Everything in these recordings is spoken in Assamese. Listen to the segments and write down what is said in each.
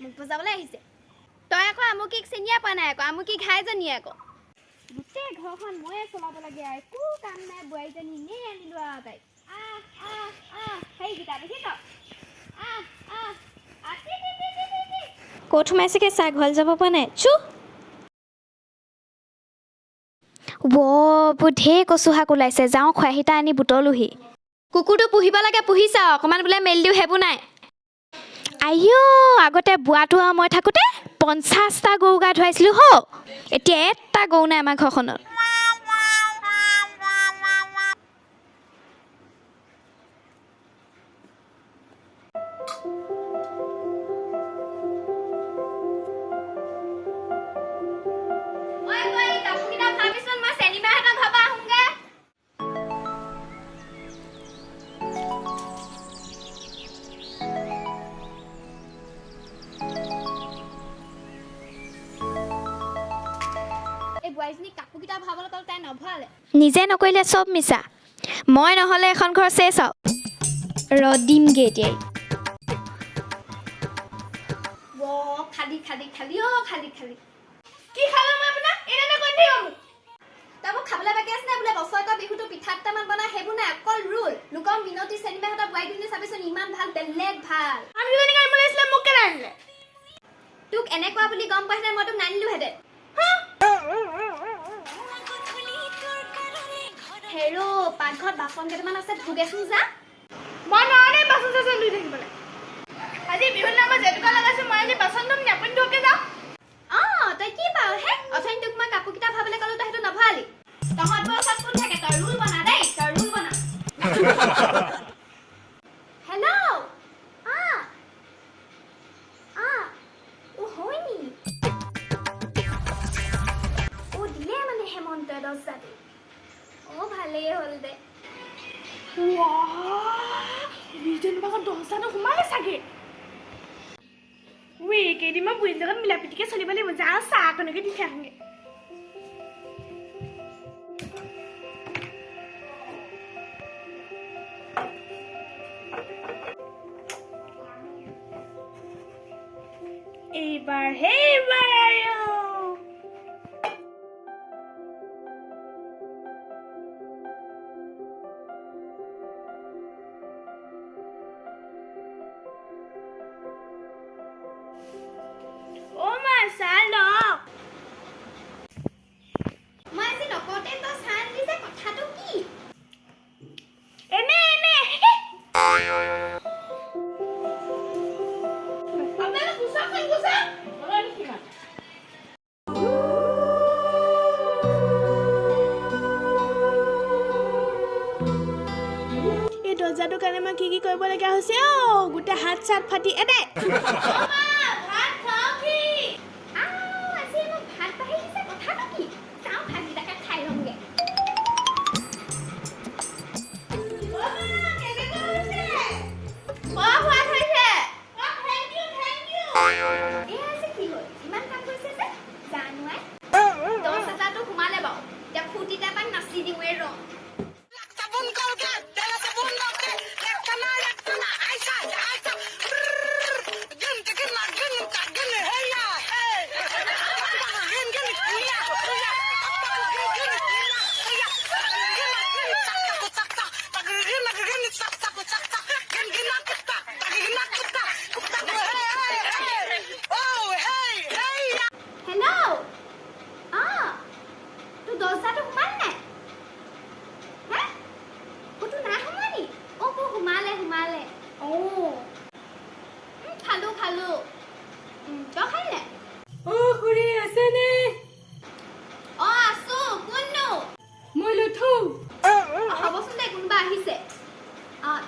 মোক বুজাবলৈ আহিছে তই আকৌ আমুকিক চিনিয়ে পোৱা নাই আকৌ আমুকি ঘাইজনী আকৌ গোটেই ঘৰখন ময়ে চলাব লাগে আৰু একো কাম নাই বোৱাৰীজনী এনেই আনিলো আৰু তাইক সেইকেইটা দেখিছ ক'ত সোমাইছেগে চাহ ঘৰ যাব পৰা নাই চু বৰ ঢেৰ কচু শাক ওলাইছে যাওঁ খৰাহিটা আনি বুটলোহি কুকুৰটো পুহিব লাগে পুহিছা অকণমান বোলে মেলি দিওঁ সেইবোৰ নাই আইঅ আগতে বুঢ়াটো আৰু মই থাকোঁতে 50টা গৰু গা ধুৱাইছিলোঁ হ এতিয়া এটা গৰু নাই আমাৰ ঘৰখনত নিজে নকৰিলে চব মিছা মই নহ'লে এখন ঘৰ চেচ আও ৰদিমগে এতিয়াই খালি কি খালো মই আপোনাক এনে কৈ দিও তই মোক খাবলৈ বাকি আছে নাই বোলে বছৰকৰ বিহুটো পিঠা দুটামান বনাই সেইবোৰ নাই অকল ৰুল লোকৰ মিনতি চেনিমাহঁতৰ বোৱাৰীজনী চাবিচোন ইমান ভাল বেলেগ ভাল আমি যেনেকৈ আনিবলৈ আছিলে মোক কেলে আনিলে তোক এনেকুৱা বুলি গম পাইছে মই তোক নানিলোহেঁতেন হেৰো পাকঘৰত বাচন কেইটামান আছে ধুগেচোন যা মই নোৱাৰে বাচন চাচন ধুই থাকিবলৈ আজি বিহুৰ নামত জেতুকা লগাইছো মই আজি বাচন ধুম নে আপুনি ধুকে যাওঁ তই কি পাৱ হে অথনি তোক মই কাপোৰ কিটা ভাবলৈ ক'লো তই সেইটো নভৰালি তহঁত বৰ ওচৰত কোন থাকে তই ৰুল বনা দেই তই ৰুল বনা হেল্ল' হয়নি দিলে মানে হেমন্তই 10 দি ভালেই হ'ল দে সোমালে চাগে কেইদিনমান বুঢ়ী লগত মিলা পিটিকে চলিব লাগিব যা চাহ অকণকে দি থাকোঁগে এইবাৰ আৰু দৰ্জাটোৰ কাৰণে মই কি কৰিবলগীয়া হৈছে গোটেই হাত চাত ফাটি এনে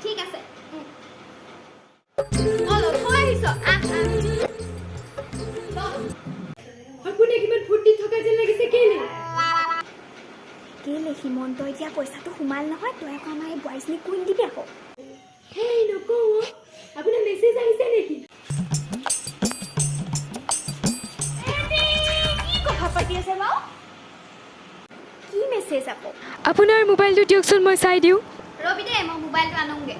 ঠিক আছে কেলে হিমন্ত এতিয়া পইচাটো সোমাল নহয় তই আকৌ আমাৰ এই বোৱাৰীজনীক কৈ দিবি আকৌ হেই নকওঁ আপোনাৰ মেছেজ আহিছে নেকি কি কথা পাতি আছে বাৰু কি মেছেজ আকৌ আপোনাৰ মোবাইলটো দিয়কচোন মই চাই দিওঁ ৰবি দে মই মোবাইলটো আনোগে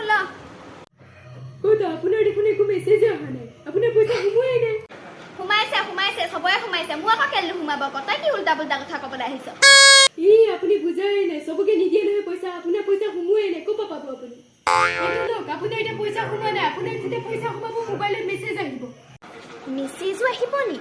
ল কোটা আপোনাৰ দেখোন একো মেছেজ অহা নাই আপোনাৰ পইচা সোমোৱাই নাই সোমাইছে চবৰে সোমাইছে মোৰ আকৌ কেলে সোমাব আকৌ তই কি উল্টা পুল্টা কথা ক'বলৈ আহিছ আপুনি বুজাই নাই চবকে নিদিয়ে নহয় পইচা আপোনাৰ পইচা সোমোৱাই নাই ক'ৰ পৰা পাব আপুনি আপোনাৰ এতিয়া পইচা সোমোৱা নাই আপোনাৰ যেতিয়া পইচা সোমাব মোবাইলত মেছেজ আহিব মেছেজো আহিব নি